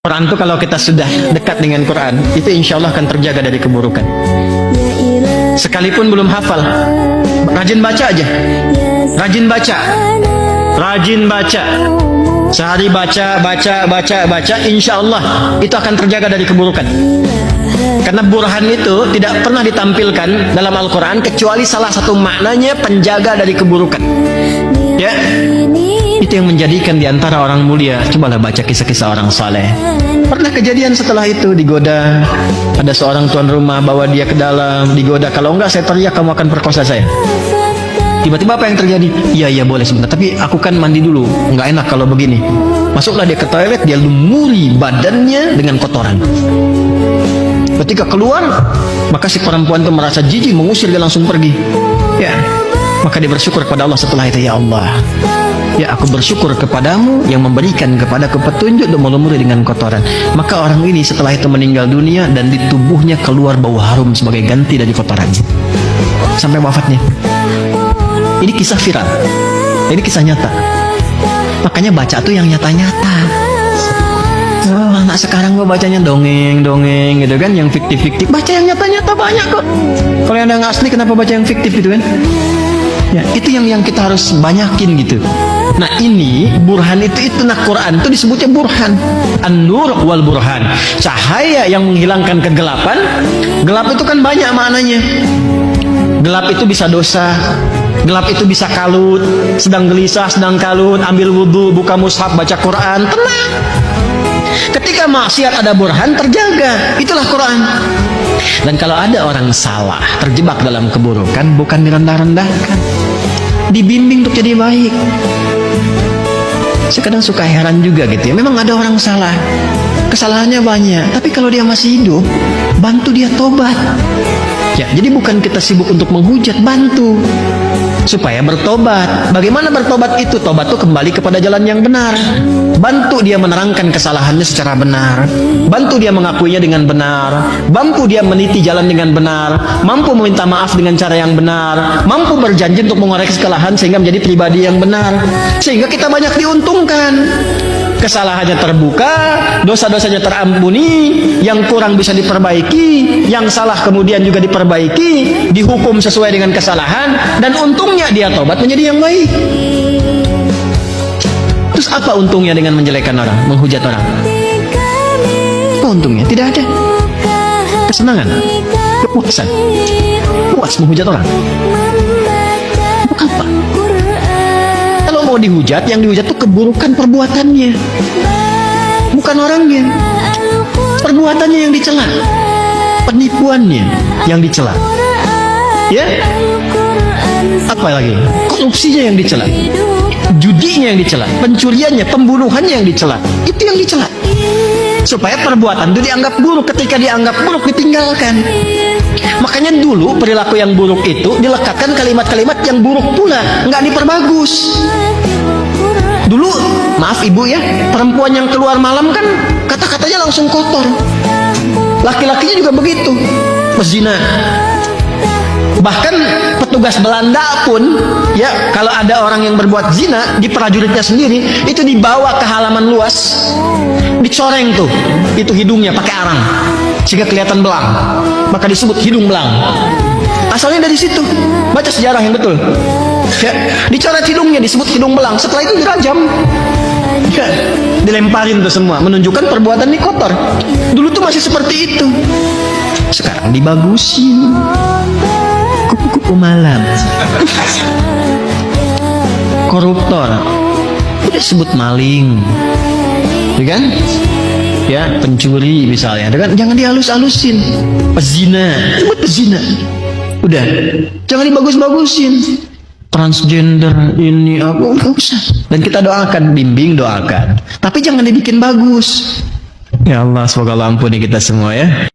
Quran itu kalau kita sudah dekat dengan Quran, itu insya Allah akan terjaga dari keburukan. Sekalipun belum hafal, rajin baca aja. Rajin baca. Rajin baca. Sehari baca, insya Allah itu akan terjaga dari keburukan. Karena burhan itu tidak pernah ditampilkan dalam Al-Quran kecuali salah satu maknanya penjaga dari keburukan. Ya, itu yang menjadikan diantara orang mulia. Cobalah baca kisah-kisah orang saleh. Pernah kejadian setelah itu digoda, ada seorang tuan rumah bawa dia ke dalam, digoda, kalau enggak saya teriak kamu akan perkosa saya. Tiba-tiba apa yang terjadi? Iya boleh sebentar, tapi aku kan mandi dulu, nggak enak kalau begini. Masuklah dia ke toilet, dia lumuri badannya dengan kotoran. Ketika keluar, maka si perempuan itu merasa jijik, mengusir, dia langsung pergi. Ya, maka dia bersyukur kepada Allah setelah itu. Ya Allah, ya aku bersyukur kepadamu yang memberikan kepadaku petunjuk dan melumuri dengan kotoran. Maka orang ini setelah itu meninggal dunia dan di tubuhnya keluar bau harum sebagai ganti dari kotorannya sampai wafatnya. Ini kisah viral, ini kisah nyata. Makanya baca tuh yang nyata-nyata. Oh, anak sekarang gua bacanya dongeng gitu kan, yang fiktif-fiktif. Baca yang nyata-nyata banyak kok. Kalau yang asli kenapa baca yang fiktif gitu kan? Ya, itu yang kita harus banyakin gitu. Nah ini burhan itu nah Quran itu disebutnya burhan. An-nur wal burhan. Cahaya yang menghilangkan kegelapan. Gelap itu kan banyak maknanya. Gelap itu bisa dosa. Gelap itu bisa kalut, sedang gelisah, sedang kalut, ambil wudhu, buka mushaf, baca Quran, tenang. Ketika maksiat ada burhan, terjaga. Itulah Quran. Dan kalau ada orang salah, terjebak dalam keburukan, bukan direndah-rendahkan, dibimbing untuk jadi baik. Saya kadang suka heran juga gitu ya. Memang ada orang salah, kesalahannya banyak, tapi kalau dia masih hidup, bantu dia tobat. Ya, jadi bukan kita sibuk untuk menghujat, bantu supaya bertobat. Bagaimana bertobat itu? Tobat itu kembali kepada jalan yang benar. Bantu dia menerangkan kesalahannya secara benar. Bantu dia mengakuinya dengan benar. Bantu dia meniti jalan dengan benar. Mampu meminta maaf dengan cara yang benar. Mampu berjanji untuk mengoreksi kesalahan sehingga menjadi pribadi yang benar. Sehingga kita banyak diuntungkan. Kesalahannya terbuka, dosa-dosanya terampuni, yang kurang bisa diperbaiki, yang salah kemudian juga diperbaiki, dihukum sesuai dengan kesalahan, dan untungnya dia tobat menjadi yang baik. Terus apa untungnya dengan menjelekkan orang, menghujat orang? Apa untungnya? Tidak ada. Kesenangan, kepuasan, puas menghujat orang. Apa? Kalau mau dihujat, yang dihujat itu keburukan perbuatannya, bukan orangnya. Perbuatannya yang dicela, penipuannya yang dicela, ya. Apa lagi? Korupsinya yang dicela, judinya yang dicela, pencuriannya, pembunuhannya yang dicela. Itu yang dicela. Supaya perbuatan itu dianggap buruk. Ketika dianggap buruk, ditinggalkan. Makanya dulu perilaku yang buruk itu dilekatkan kalimat-kalimat yang buruk pula, nggak diperbagus. Dulu, maaf ibu ya, perempuan yang keluar malam kan kata-katanya langsung kotor. Laki-lakinya juga begitu, pezina. Bahkan petugas Belanda pun, ya, kalau ada orang yang berbuat zina di prajuritnya sendiri, itu dibawa ke halaman luas, dicoreng tuh, itu hidungnya pakai arang, sehingga kelihatan belang, maka disebut hidung belang. Asalnya dari situ. Baca sejarah yang betul. Ya, dicoret hidungnya disebut hidung belang. Setelah itu dirajam. Ya, dilemparin tuh semua, menunjukkan perbuatan ini kotor. Dulu tuh masih seperti itu. Sekarang dibagusin. Kupu-kupu malam. Koruptor. Disebut maling. Ya kan? Ya, pencuri misalnya. Jangan dihalus-halusin. Pezina. Sebut pezina. Udah, jangan dibagus-bagusin. Transgender ini aku nggak usah. Dan kita doakan, bimbing, doakan. Tapi jangan dibikin bagus. Ya Allah, semoga Allah ampuni kita semua ya.